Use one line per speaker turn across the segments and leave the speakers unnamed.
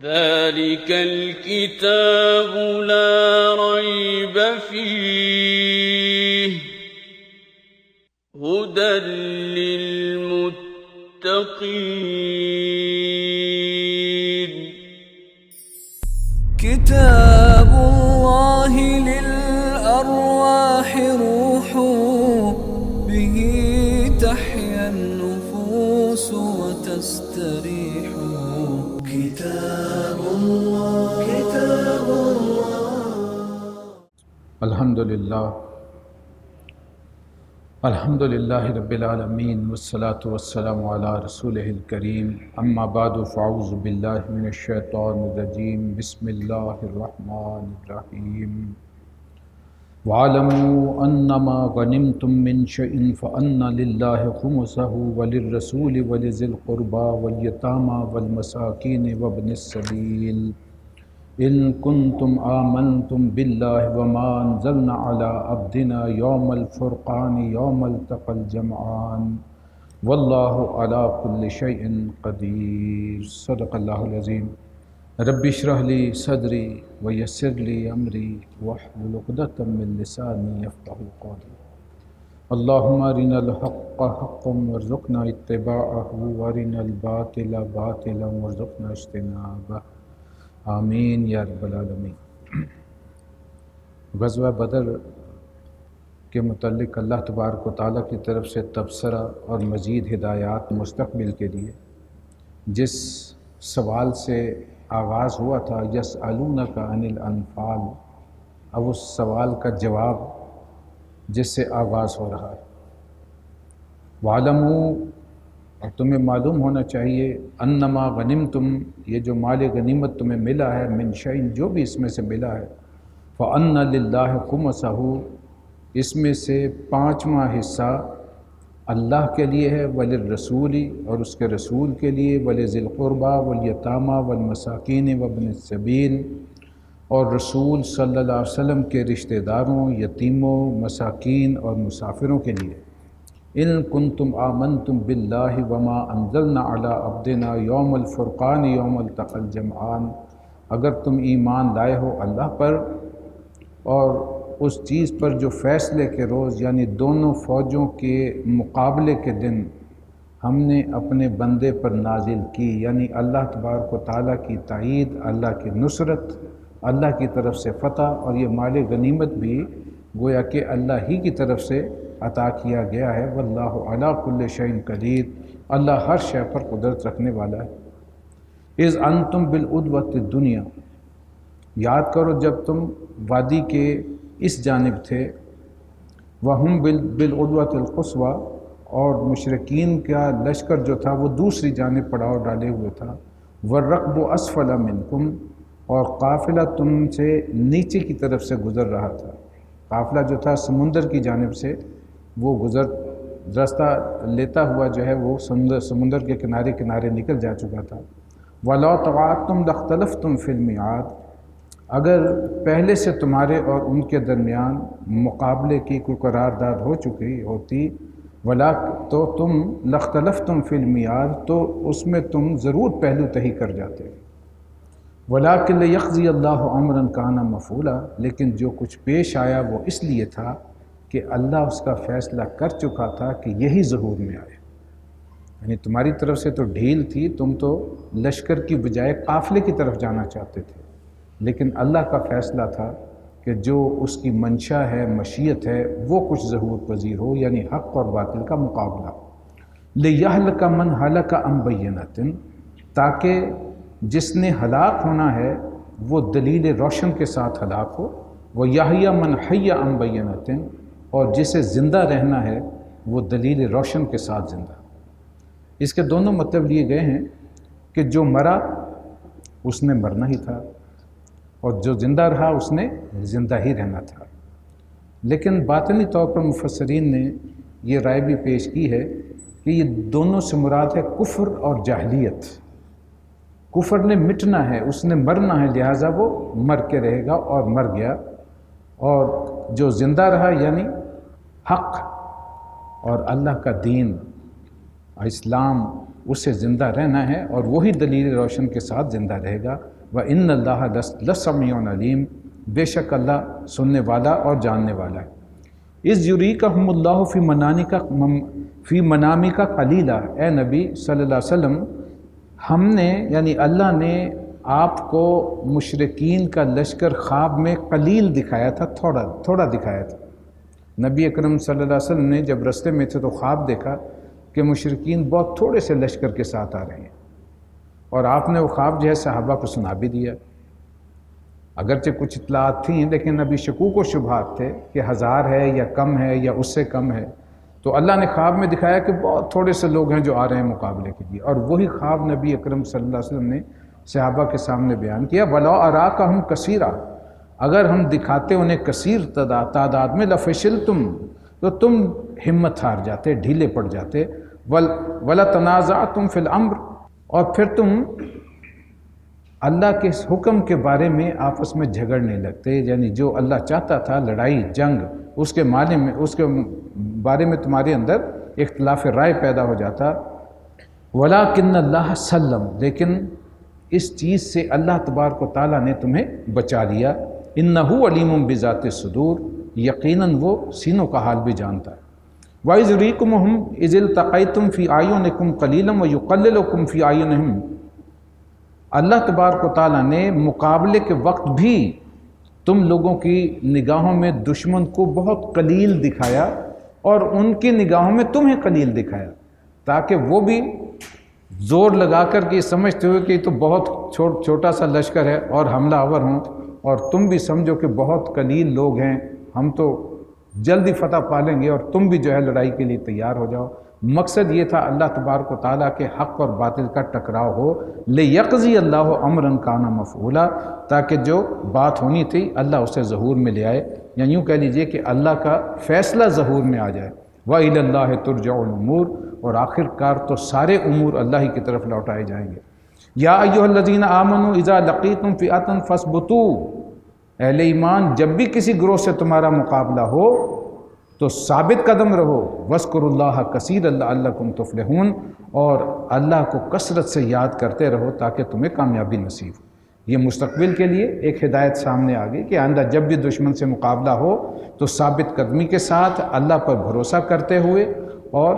ذلك الكتاب لا ريب فيه هدى للمتقين.
كتاب الله للأرواح روح، به تحيا النفوس وتستريح. كتاب الله
الحمد للہ رب العالمین والصلاة والسلام علی رسولہ الکریم. اما بعد فاعوذ باللہ من الشیطان الرجیم. بسم اللہ الرحمن الرحیم. وَاعْلَمُوا أَنَّمَا غَنِمْتُم مِّن شَيْءٍ فَأَنَّ لِلَّهِ خُمُسَهُ وَلِلرَّسُولِ وَلِذِي الْقُرْبَى وَالْيَتَامَى وَالْمَسَاكِينِ وَابْنِ السَّبِيلِ إِن كُنتُمْ آمَنتُم بِاللَّهِ وَمَا أَنزَلْنَا عَلَىٰ عَبْدِنَا يَوْمَ الْفُرْقَانِ يَوْمَ الْتَقَى الْجَمْعَانِ وَاللَّهُ عَلَىٰ كُلِّ شَيْءٍ قَدِيرٌ. صدق اللہ العظیم. رب اشرح لی صدری ویسر لی امری واحلل عقدۃ من لسانی یفقہوا قولی. اللہم ارنا الحق حقا وارزقنا اتباعہ وارنا الباطل باطلا وارزقنا اجتنابہ. آمین یا رب العالمین. غزوہ بدر کے متعلق اللہ تبارک و تعالیٰ کی طرف سے تبصرہ اور مزید ہدایات مستقبل کے لیے جس سوال سے آغاز ہوا تھا یسألونک عن الانفال، اب اس سوال کا جواب جس سے آغاز ہو رہا ہے. وَعْلَمُوا، اور تمہیں معلوم ہونا چاہیے، انما غنمتم، یہ جو مال غنیمت تمہیں ملا ہے، من شیء، جو بھی اس میں سے ملا ہے، فَأَنَّ لِلَّهِ خُمُسَهُ، اس میں سے 5واں حصہ اللہ کے لیے ہے، وَلِلرَّسُولِ، اور اس کے رسول کے لیے، وَلِذِي الْقُرْبَى وَالْيَتَامَى وَالْمَسَاكِينِ وَابْنِ السَّبِيلِ، اور رسول صلی اللہ علیہ وسلم کے رشتہ داروں، یتیموں، مساکین اور مسافروں کے لیے. ان کنتم آمنتم باللہ وما انزلنا علی عبدنا یوم الفرقان یوم التقى الجمعان، اگر تم ایمان لائے ہو اللہ پر اور اس چیز پر جو فیصلے کے روز، یعنی دونوں فوجوں کے مقابلے کے دن ہم نے اپنے بندے پر نازل کی، یعنی اللہ تبارک و تعالیٰ کی تائید، اللہ کی نصرت، اللہ کی طرف سے فتح. اور یہ مال غنیمت بھی گویا کہ اللہ ہی کی طرف سے عطا کیا گیا ہے. واللہ علی کل شیء قدیر، اللہ ہر شے پر قدرت رکھنے والا ہے. اذ انتم بالعدوۃ الدنیا، یاد کرو جب تم وادی کے اس جانب تھے، وہم بالعدوۃ القصویٰ، اور مشرکین کا لشکر جو تھا وہ دوسری جانب پڑاؤ ڈالے ہوئے تھا. والرکب اسفل منکم، اور قافلہ تم سے نیچے کی طرف سے گزر رہا تھا. قافلہ جو تھا سمندر کی جانب سے وہ راستہ لیتا ہوا جو ہے وہ سمندر کے کنارے کنارے نکل جا چکا تھا. وَلَوْ تَوَاعَدتُّمْ لَاخْتَلَفْتُمْ فِي الْمِيعَادِ، اگر پہلے سے تمہارے اور ان کے درمیان مقابلے کی کوئی قرارداد ہو چکی ہوتی، تو تم لَاخْتَلَفْتُمْ فِي الْمِيعَادِ، تو اس میں تم ضرور پہلو تہی کر جاتے. وَلَٰكِنْ لِيَقْضِيَ اللَّهُ أَمْرًا كَانَ مَفْعُولًا، لیکن جو کچھ پیش آیا وہ اس لیے تھا کہ اللہ اس کا فیصلہ کر چکا تھا کہ یہی ظہور میں آئے. یعنی تمہاری طرف سے تو ڈھیل تھی، تم تو لشکر کی بجائے قافلے کی طرف جانا چاہتے تھے، لیکن اللہ کا فیصلہ تھا کہ جو اس کی منشا ہے، مشیت ہے، وہ کچھ ظہور پذیر ہو، یعنی حق اور باطل کا مقابلہ. لِيَهْلَكَ مَنْ هَلَكَ عَنْ بَيِّنَةٍ، تاکہ جس نے ہلاک ہونا ہے وہ دلیل روشن کے ساتھ ہلاک ہو. وَيَحْيَىٰ مَنْ حَيَّ عَنْ بَيِّنَةٍ، اور جسے زندہ رہنا ہے وہ دلیل روشن کے ساتھ زندہ. اس کے دونوں مطلب لیے گئے ہیں کہ جو مرا اس نے مرنا ہی تھا، اور جو زندہ رہا اس نے زندہ ہی رہنا تھا. لیکن باطنی طور پر مفسرین نے یہ رائے بھی پیش کی ہے کہ یہ دونوں سے مراد ہے کفر اور جاہلیت. کفر نے مٹنا ہے، اس نے مرنا ہے، لہٰذا وہ مر کے رہے گا اور مر گیا. اور جو زندہ رہا یعنی حق اور اللہ کا دین، اسلام، اس سے زندہ رہنا ہے، اور وہی دلیل روشن کے ساتھ زندہ رہے گا۔ وَإِنَّ اللَّهَ لَسَمِيعٌ عَلِيمٌ، بے شک اللہ سننے والا اور جاننے والا ہے۔ اِذْ يُرِيكَهُمُ اللَّهُ فِي مَنَامِكَ قَلِيلًا، اے نبی صلی اللہ علیہ وسلم، ہم نے یعنی اللہ نے آپ کو مشرکین کا لشکر خواب میں قلیل دکھایا تھا، تھوڑا دکھایا تھا۔ نبی اکرم صلی اللہ علیہ وسلم نے جب رستے میں تھے تو خواب دیکھا کہ مشرکین بہت تھوڑے سے لشکر کے ساتھ آ رہے ہیں، اور آپ نے وہ خواب جو ہے صحابہ کو سنا بھی دیا۔ اگرچہ کچھ اطلاعات تھیں لیکن ابھی شکوک و شبہات تھے کہ 1000 ہے یا کم ہے یا اس سے کم ہے، تو اللہ نے خواب میں دکھایا کہ بہت تھوڑے سے لوگ ہیں جو آ رہے ہیں مقابلے کے لیے، اور وہی خواب نبی اکرم صلی اللہ علیہ وسلم نے صحابہ کے سامنے بیان کیا۔ وَلَوْ أَرَاكَهُمْ كَثِيرًا، اگر ہم دکھاتے انہیں کثیر تعداد میں لَفَشِلْتُمْ، تو تم ہمت ہار جاتے، ڈھیلے پڑ جاتے۔ وَلَتَنَازَعْتُمْ فِي الْأَمْرِ، اور پھر تم اللہ کے اس حکم کے بارے میں آپس میں جھگڑنے لگتے، یعنی جو اللہ چاہتا تھا لڑائی جنگ، اس کے بارے میں تمہارے اندر اختلاف رائے پیدا ہو جاتا۔ وَلَٰكِنَّ اللَّهَ سَلَّمَ، لیکن اس چیز سے اللہ تبارک و تعالیٰ نے تمہیں بچا لیا۔ إِنَّهُ عَلِيمٌ بِذَاتِ الصُّدُورِ، یقیناً وہ سینوں کا حال بھی جانتا ہے۔ وَإِذْ يُرِيكُمُهُمْ إِذِ الْتَقَيْتُمْ فِي أَعْيُنِكُمْ قَلِيلًا وَيُقَلِّلُكُمْ فِي أَعْيُنِهِمْ، اللہ تبارک و تعالیٰ نے مقابلے کے وقت بھی تم لوگوں کی نگاہوں میں دشمن کو بہت قلیل دکھایا، اور ان کی نگاہوں میں تمہیں قلیل دکھایا، تاکہ وہ بھی زور لگا کر کے سمجھتے ہوئے کہ یہ تو بہت چھوٹا سا لشکر ہے اور حملہ آور ہوں، اور تم بھی سمجھو کہ بہت قلیل لوگ ہیں، ہم تو جلدی فتح پا لیں گے، اور تم بھی جو ہے لڑائی کے لیے تیار ہو جاؤ۔ مقصد یہ تھا اللہ تبارک و تعالیٰ کے حق اور باطل کا ٹکراؤ ہو، لِيَقْضِيَ اللَّهُ أَمْرًا كَانَ مَفْعُولًا، تاکہ جو بات ہونی تھی اللہ اسے ظہور میں لے آئے، یا یوں کہہ لیجئے کہ اللہ کا فیصلہ ظہور میں آ جائے۔ وَإِلَى اللَّهِ تُرْجَعُ الْأُمُورُ، اور آخر کار تو سارے امور اللہ ہی کی طرف لوٹائے جائیں گے۔ یا ایھا الذین آمنوا اذا لقیتم فئۃ فاثبتوا، اہل ایمان جب بھی کسی گروہ سے تمہارا مقابلہ ہو تو ثابت قدم رہو، واذکروا اللہ کثیرا لعلکم تفلحون، اور اللہ کو کثرت سے یاد کرتے رہو تاکہ تمہیں کامیابی نصیب ہو۔ یہ مستقبل کے لیے ایک ہدایت سامنے آ گئی کہ آئندہ جب بھی دشمن سے مقابلہ ہو تو ثابت قدمی کے ساتھ اللہ پر بھروسہ کرتے ہوئے اور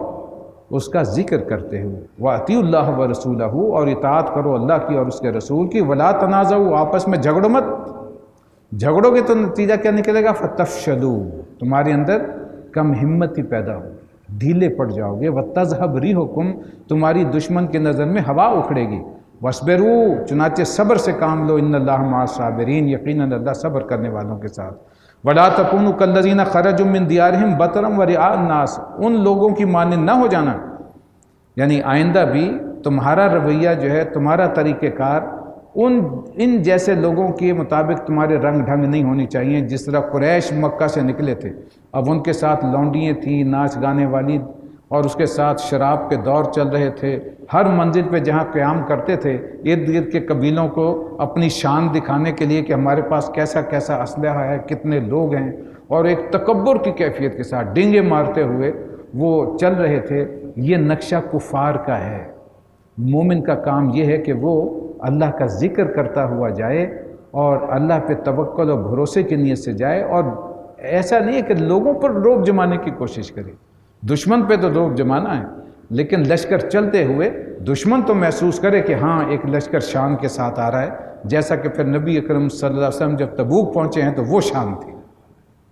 اس کا ذکر کرتے ہوئے، وَأَطِیعُوا اللَّهَ وَرَسُولَهُ، اور اطاعت کرو اللہ کی اور اس کے رسول کی، وَلَا تَنَازَعُوا، آپس میں جھگڑو مت، جھگڑو گے تو نتیجہ کیا نکلے گا؟ فَتَفْشَلُوا، تمہارے اندر کم ہمتی پیدا ہو، ڈھیلے پڑ جاؤ گے، وَتَذْهَبْ رِيحُكُمْ، تمہاری دشمن کے نظر میں ہوا اکھڑے گی، وَاصْبِرُوا، چنانچہ صبر سے کام لو، إِنَّ اللَّهَ مَعَ الصَّابِرِينَ، یقیناً اللہ صبر کرنے والوں کے ساتھ۔ وَلَا تَكُونُوا كَالَّذِينَ خَرَجُوا مِن دِيَارِهِمْ بَطَرًا وَرِئَاءَ النَّاسِ، ان لوگوں کی مانند نہ ہو جانا، یعنی آئندہ بھی تمہارا رویہ جو ہے، تمہارا طریقہ کار ان جیسے لوگوں کے مطابق تمہارے رنگ ڈھنگ نہیں ہونی چاہیے، جس طرح قریش مکہ سے نکلے تھے، اب ان کے ساتھ لونڈیاں تھیں ناچ گانے والی، اور اس کے ساتھ شراب کے دور چل رہے تھے، ہر منزل پہ جہاں قیام کرتے تھے ارد گرد کے قبیلوں کو اپنی شان دکھانے کے لیے کہ ہمارے پاس کیسا کیسا اسلحہ ہے، کتنے لوگ ہیں، اور ایک تکبر کی کیفیت کے ساتھ ڈینگے مارتے ہوئے وہ چل رہے تھے۔ یہ نقشہ کفار کا ہے۔ مومن کا کام یہ ہے کہ وہ اللہ کا ذکر کرتا ہوا جائے اور اللہ پہ توکل و بھروسے کی نیت سے جائے، اور ایسا نہیں ہے کہ لوگوں پر روب جمانے کی کوشش کرے۔ دشمن پہ تو روب جمانا ہے، لیکن لشکر چلتے ہوئے دشمن تو محسوس کرے کہ ہاں ایک لشکر شان کے ساتھ آ رہا ہے، جیسا کہ پھر نبی اکرم صلی اللہ علیہ وسلم جب تبوک پہنچے ہیں تو وہ شان تھی۔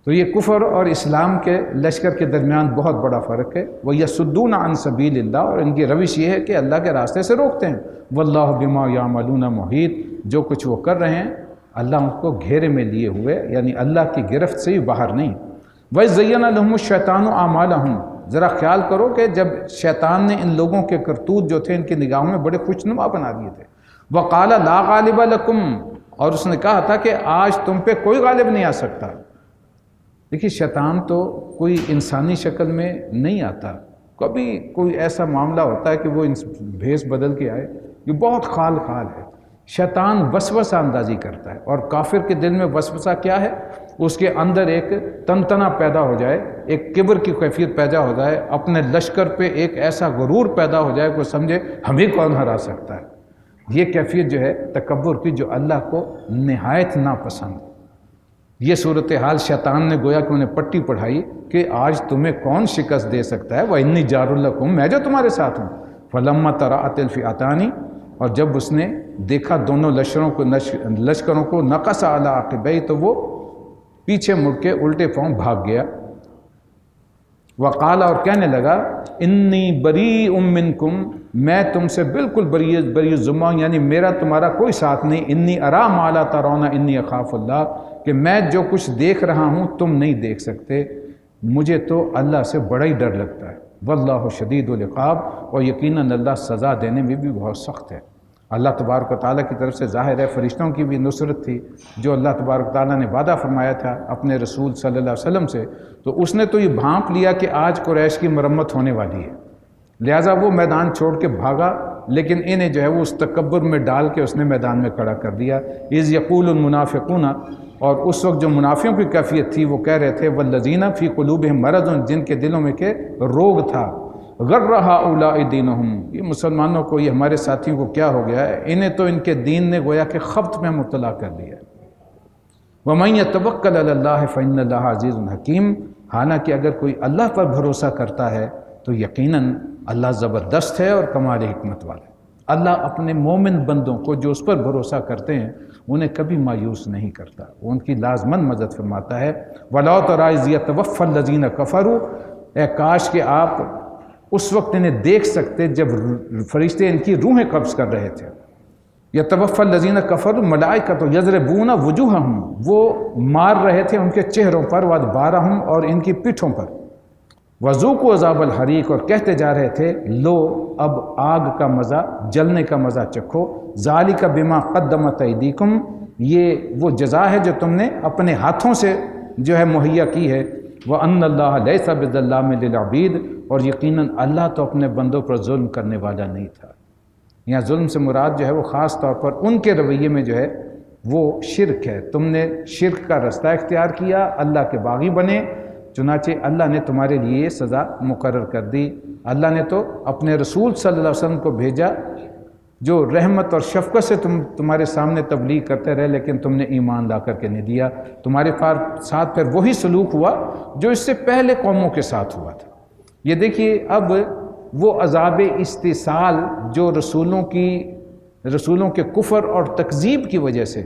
تو یہ کفر اور اسلام کے لشکر کے درمیان بہت بڑا فرق ہے۔ وَيَصُدُّونَ عَن سَبِيلِ اللَّهِ، اور ان کی روش یہ ہے کہ اللہ کے راستے سے روکتے ہیں۔ وَاللَّهُ بِمَا يَعْمَلُونَ مُحِيطٌ، جو کچھ وہ کر رہے ہیں اللہ ان کو گھیرے میں لیے ہوئے، یعنی اللہ کی گرفت سے ہی باہر نہیں۔ وَزَيَّنَ لَهُمُ الشَّيْطَانُ أَعْمَالَهُمْ، ذرا خیال کرو کہ جب شیطان نے ان لوگوں کے کرتوت جو تھے ان کی نگاہوں میں بڑے خوشنما بنا دیے تھے۔ وَقَالَ لَا غَالِبَ لَكُمْ، اور اس نے کہا تھا کہ آج تم پہ کوئی غالب نہیں آ سکتا۔ دیکھیے شیطان تو کوئی انسانی شکل میں نہیں آتا، کبھی کوئی ایسا معاملہ ہوتا ہے کہ وہ بھیس بدل کے آئے، یہ بہت خال ہے، شیطان وسوسہ اندازی کرتا ہے، اور کافر کے دل میں وسوسہ کیا ہے؟ اس کے اندر ایک تنتنا پیدا ہو جائے، ایک کبر کی کیفیت پیدا ہو جائے، اپنے لشکر پہ ایک ایسا غرور پیدا ہو جائے کہ سمجھے ہمیں کون ہرا سکتا ہے۔ یہ کیفیت جو ہے تکبر کی، جو اللہ کو نہایت ناپسند۔ یہ صورتحال شیطان نے گویا کہ انہیں پٹی پڑھائی کہ آج تمہیں کون شکست دے سکتا ہے، وَإِنِّي جَارٌ لَكُمْ، میں جو تمہارے ساتھ ہوں۔ فَلَمَّا تَرَأَتِ الْفِئَتَانِ، اور جب اس نے دیکھا دونوں لشکروں کو نَقَصَ عَلَىٰ عَقِبَيْهِ، تو وہ پیچھے مڑ کے الٹے پاؤں بھاگ گیا۔ وقال، اور کہنے لگا، انی بریء منکم، میں تم سے بالکل بری ذمہ، یعنی میرا تمہارا کوئی ساتھ نہیں۔ انی ارا ما لا ترون انی اخاف اللہ، کہ میں جو کچھ دیکھ رہا ہوں تم نہیں دیکھ سکتے، مجھے تو اللہ سے بڑا ہی ڈر لگتا ہے۔ واللہ شدید العقاب، اور یقیناً اللہ سزا دینے میں بھی بہت سخت ہے۔ اللہ تبارک و تعالیٰ کی طرف سے ظاہر ہے فرشتوں کی بھی نصرت تھی، جو اللہ تبارک و تعالیٰ نے وعدہ فرمایا تھا اپنے رسول صلی اللہ علیہ وسلم سے، تو اس نے تو یہ بھانپ لیا کہ آج قریش کی مرمت ہونے والی ہے، لہٰذا وہ میدان چھوڑ کے بھاگا، لیکن انہیں جو ہے وہ اس تکبر میں ڈال کے اس نے میدان میں کھڑا کر دیا۔ اذ یقول المنافقون، اور اس وقت جو منافقوں کی کیفیت تھی وہ کہہ رہے تھے، والذین فی قلوبہم مرض، جن کے دلوں میں کہ روگ تھا، غر ہؤلاء دینہم، یہ مسلمانوں کو، یہ ہمارے ساتھیوں کو کیا ہو گیا ہے، انہیں تو ان کے دین نے گویا کہ خبط میں مبتلا کر دیا۔ وَمَن يَتَوَکَّلْ عَلَى اللَّهِ فَإِنَّ اللَّهَ عَزِیزٌ حَکِیم، حالانکہ اگر کوئی اللہ پر بھروسہ کرتا ہے تو یقیناً اللہ زبردست ہے اور کمال حکمت والا ہے۔ اللہ اپنے مومن بندوں کو جو اس پر بھروسہ کرتے ہیں انہیں کبھی مایوس نہیں کرتا، وہ ان کی لازمند مدد فرماتا ہے۔ وَلَوْ تَرَىٰ إِذْ يَتَوَفَّى الَّذِينَ كَفَرُوا، اے کاش کہ آپ اس وقت انہیں دیکھ سکتے جب فرشتے ان کی روحیں قبض کر رہے تھے۔ یتوفی الذین کفروا ملائکۃ یضربون وجوہہم، وہ مار رہے تھے ان کے چہروں پر، وادبارہم، اور ان کی پیٹھوں پر، وذوقوا عذاب الحریق، اور کہتے جا رہے تھے لو اب آگ کا مزہ، جلنے کا مزہ چکھو، ذالک بما قدمت ایدیکم، یہ وہ جزا ہے جو تم نے اپنے ہاتھوں سے جو ہے مہیا کی ہے۔ وَأَنَّ اللَّهَ لَيْسَ بِظَلَّامٍ لِّلْعَبِيدِ، اور یقیناً اللہ تو اپنے بندوں پر ظلم کرنے والا نہیں تھا۔ یہاں ظلم سے مراد جو ہے وہ خاص طور پر ان کے رویے میں جو ہے وہ شرک ہے۔ تم نے شرک کا رستہ اختیار کیا، اللہ کے باغی بنے، چنانچہ اللہ نے تمہارے لیے یہ سزا مقرر کر دی۔ اللہ نے تو اپنے رسول صلی اللہ علیہ وسلم کو بھیجا جو رحمت اور شفقت سے تمہارے سامنے تبلیغ کرتے رہے، لیکن تم نے ایمان لا کر کے نہیں دیا۔ تمہارے ساتھ پھر وہی سلوک ہوا جو اس سے پہلے قوموں کے ساتھ ہوا تھا۔ یہ دیکھیے اب وہ عذاب استحصال جو رسولوں کے کفر اور تکذیب کی وجہ سے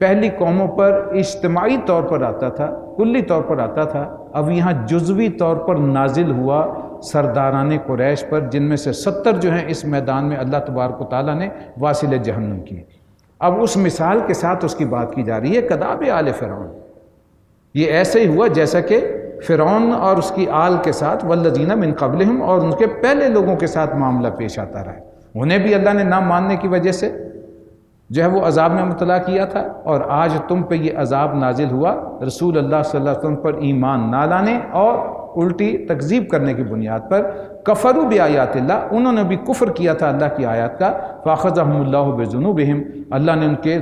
پہلی قوموں پر اجتماعی طور پر آتا تھا، کلی طور پر آتا تھا، اب یہاں جزوی طور پر نازل ہوا سرداران قریش پر، جن میں سے 70 جو ہیں اس میدان میں اللہ تبارک و تعالیٰ نے واصل جہنم کی۔ اب اس مثال کے ساتھ اس کی بات کی جا رہی ہے، کداب آل فرعون، یہ ایسے ہی ہوا جیسا کہ فرعون اور اس کی آل کے ساتھ، والذین من قبلہم، اور ان کے پہلے لوگوں کے ساتھ معاملہ پیش آتا رہا ہے۔ انہیں بھی اللہ نے نہ ماننے کی وجہ سے جو ہے وہ عذاب میں مبتلا کیا تھا، اور آج تم پہ یہ عذاب نازل ہوا رسول اللہ صلی اللہ علیہ وسلم پر ایمان نہ لانے اور الٹی تکذیب کرنے کی بنیاد پر۔ کفروا بآیات اللہ، انہوں نے بھی کفر کیا تھا اللہ کی آیات کا۔ فاخذہم اللہ بذنوبہم، اللہ نے ان کے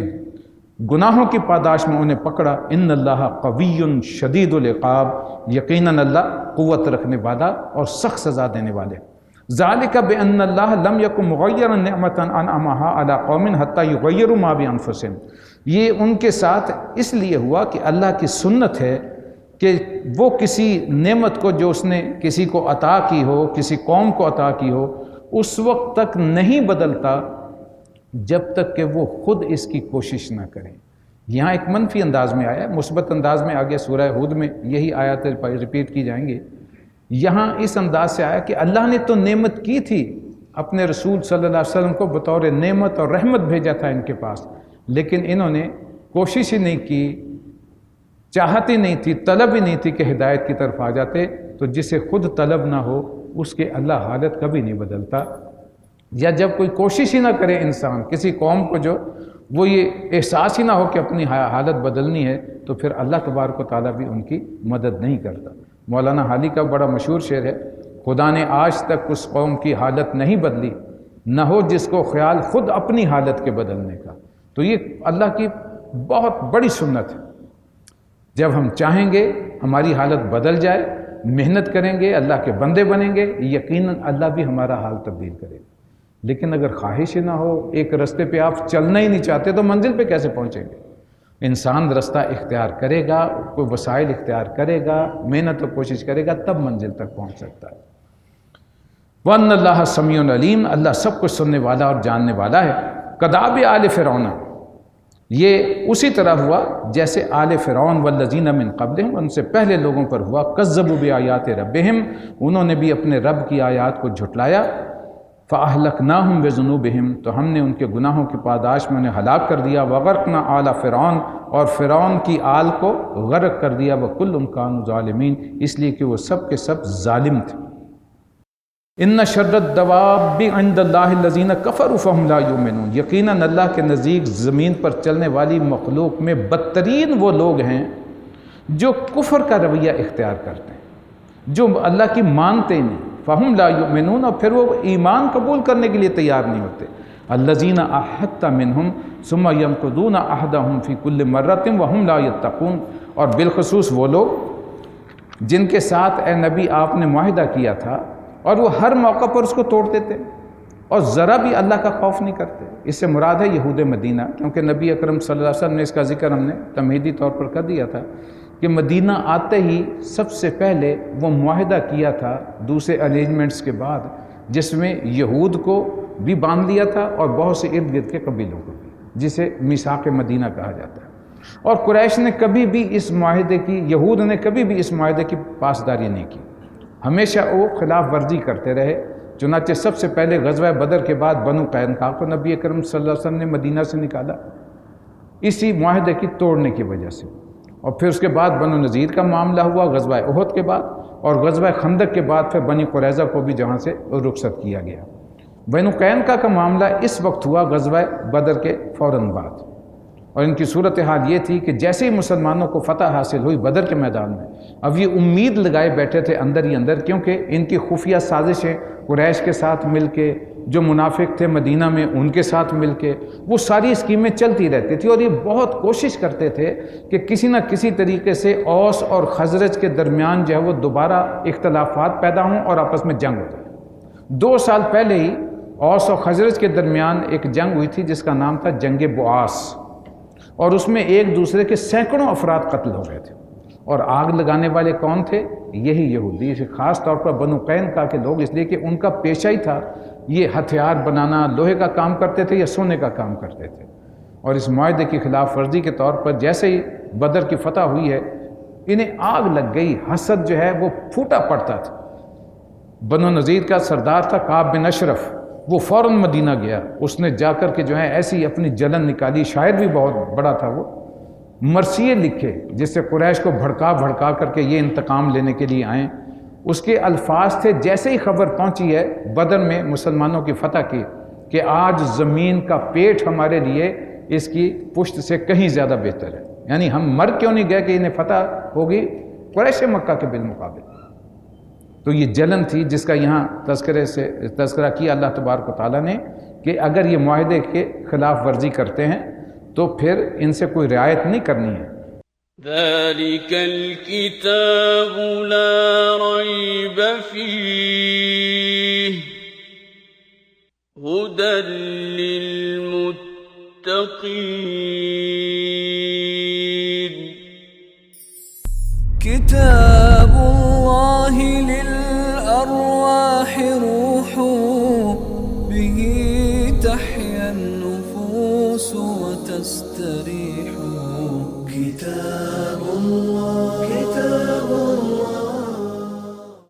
گناہوں کی پاداش میں انہیں پکڑا۔ ان اللہ قوی شدید العقاب، یقیناً اللہ قوت رکھنے والا اور سخت سزا دینے والے۔ ذالک بان اللہ لم یکن مغیرا نعمتا انعمها علی قوم حتی یغیروا ما بانفسہم، یہ ان کے ساتھ اس لیے ہوا کہ اللہ کی سنت ہے کہ وہ کسی نعمت کو جو اس نے کسی کو عطا کی ہو، کسی قوم کو عطا کی ہو، اس وقت تک نہیں بدلتا جب تک کہ وہ خود اس کی کوشش نہ کریں۔ یہاں ایک منفی انداز میں آیا ہے، مثبت انداز میں آگے سورہ ہود میں یہی آیات ریپیٹ کی جائیں گے۔ یہاں اس انداز سے آیا کہ اللہ نے تو نعمت کی تھی، اپنے رسول صلی اللہ علیہ وسلم کو بطور نعمت اور رحمت بھیجا تھا ان کے پاس، لیکن انہوں نے کوشش ہی نہیں کی، چاہت ہی نہیں تھی، طلب ہی نہیں تھی کہ ہدایت کی طرف آ جاتے۔ تو جسے خود طلب نہ ہو اس کے اللہ حالت کبھی نہیں بدلتا، یا جب کوئی کوشش ہی نہ کرے انسان، کسی قوم کو جو وہ یہ احساس ہی نہ ہو کہ اپنی حالت بدلنی ہے، تو پھر اللہ تبارک و تعالیٰ بھی ان کی مدد نہیں کرتا۔ مولانا حالی کا بڑا مشہور شعر ہے، خدا نے آج تک اس قوم کی حالت نہیں بدلی، نہ ہو جس کو خیال خود اپنی حالت کے بدلنے کا۔ تو یہ اللہ کی بہت بڑی سنت ہے. جب ہم چاہیں گے ہماری حالت بدل جائے، محنت کریں گے، اللہ کے بندے بنیں گے، یقیناً اللہ بھی ہمارا حال تبدیل کرے گا. لیکن اگر خواہش ہی نہ ہو، ایک رستے پہ آپ چلنا ہی نہیں چاہتے تو منزل پہ کیسے پہنچیں گے؟ انسان رستہ اختیار کرے گا، کوئی وسائل اختیار کرے گا، محنت اور کوشش کرے گا، تب منزل تک پہنچ سکتا ہے. وَأَنَّ اللَّهَ سَمِيعٌ عَلِيمٌ، اللہ سب کچھ سننے والا اور جاننے والا ہے. کداب آل فرعون، یہ اسی طرح ہوا جیسے آل فرعون والذین من قبلہم، ان سے پہلے لوگوں پر ہوا. کذبوا بآیات ربہم، انہوں نے بھی اپنے رب کی آیات کو جھٹلایا. فأہلکناہم بذنوبہم، تو ہم نے ان کے گناہوں کی پاداش میں انہیں ہلاک کر دیا. وغرقنا آل فرعون، اور فرعون کی آل کو غرق کر دیا. وکل کانوا ظالمین، اس لیے کہ وہ سب کے سب ظالم تھے. ان شر الدواب عند اللہ الذین کفروا فہم لا یؤمنون، یقیناً اللہ کے نزدیک زمین پر چلنے والی مخلوق میں بدترین وہ لوگ ہیں جو کفر کا رویہ اختیار کرتے ہیں، جو اللہ کی مانتے نہیں. فہم لا یؤمنون، اور پھر وہ ایمان قبول کرنے کے لیے تیار نہیں ہوتے. الذین عاہدت منہم ثم ینقضون عہدہم فی کل مرۃ وہم لا یتقون، اور بالخصوص وہ لوگ جن کے ساتھ اے نبی آپ نے معاہدہ کیا تھا اور وہ ہر موقع پر اس کو توڑ دیتے اور ذرا بھی اللہ کا خوف نہیں کرتے. اس سے مراد ہے یہود مدینہ، کیونکہ نبی اکرم صلی اللہ علیہ وسلم نے اس کا ذکر ہم نے تمہیدی طور پر کر دیا تھا کہ مدینہ آتے ہی سب سے پہلے وہ معاہدہ کیا تھا دوسرے ارینجمنٹس کے بعد، جس میں یہود کو بھی باندھ لیا تھا اور بہت سے ارد گرد کے قبیلوں کو بھی، جسے میثاق مدینہ کہا جاتا ہے. اور قریش نے کبھی بھی اس معاہدے کی، یہود نے کبھی بھی اس معاہدے کی پاسداری نہیں کی، ہمیشہ وہ خلاف ورزی کرتے رہے. چنانچہ سب سے پہلے غزوہ بدر کے بعد بنو قینقاع کو نبی اکرم صلی اللہ علیہ وسلم نے مدینہ سے نکالا اسی معاہدے کی توڑنے کی وجہ سے. اور پھر اس کے بعد بنو نذیر کا معاملہ ہوا غزوہ احد کے بعد، اور غزوہ خندق کے بعد پھر بنی قریظہ کو بھی جہاں سے رخصت کیا گیا. بنو قینقاع کا معاملہ اس وقت ہوا غزوہ بدر کے فوراً بعد، اور ان کی صورتحال یہ تھی کہ جیسے ہی مسلمانوں کو فتح حاصل ہوئی بدر کے میدان میں، اب یہ امید لگائے بیٹھے تھے اندر ہی اندر، کیونکہ ان کی خفیہ سازشیں قریش کے ساتھ مل کے، جو منافق تھے مدینہ میں ان کے ساتھ مل کے، وہ ساری اسکیمیں چلتی رہتی تھی. اور یہ بہت کوشش کرتے تھے کہ کسی نہ کسی طریقے سے اوس اور خزرج کے درمیان جو ہے وہ دوبارہ اختلافات پیدا ہوں اور آپس میں جنگ ہو جائے. 2 سال پہلے ہی اوس اور خزرج کے درمیان ایک جنگ ہوئی تھی جس کا نام تھا جنگ بؤاس، اور اس میں ایک دوسرے کے سینکڑوں افراد قتل ہو گئے تھے. اور آگ لگانے والے کون تھے؟ یہی یہودی، خاص طور پر بنو قینقاع کے لوگ، اس لیے کہ ان کا پیشہ ہی تھا یہ ہتھیار بنانا، لوہے کا کام کرتے تھے یا سونے کا کام کرتے تھے. اور اس معاہدے کی خلاف ورزی کے طور پر جیسے ہی بدر کی فتح ہوئی ہے انہیں آگ لگ گئی، حسد جو ہے وہ پھوٹا پڑتا تھا. بنو نذیر کا سردار تھا کعب بن اشرف، وہ فوراً مدینہ گیا، اس نے جا کر کے جو ہے ایسی اپنی جلن نکالی، شاعر بھی بہت بڑا تھا، وہ مرثیے لکھے جس سے قریش کو بھڑکا کر کے یہ انتقام لینے کے لیے آئیں. اس کے الفاظ تھے جیسے ہی خبر پہنچی ہے بدر میں مسلمانوں کی فتح کی کہ آج زمین کا پیٹ ہمارے لیے اس کی پشت سے کہیں زیادہ بہتر ہے، یعنی ہم مر کیوں نہیں گئے کہ انہیں فتح ہوگی قریش مکہ کے بالمقابل. تو یہ جلن تھی جس کا یہاں تذکرہ کیا اللہ تبارک و تعالیٰ نے کہ اگر یہ معاہدے کے خلاف ورزی کرتے ہیں تو پھر ان سے کوئی رعایت نہیں کرنی ہے.
ذلك الكتاب لا ريب فيه هدى للمتقين.
كتاب الله للأرواح روح به تحيا النفوس وتستريح. كتاب الله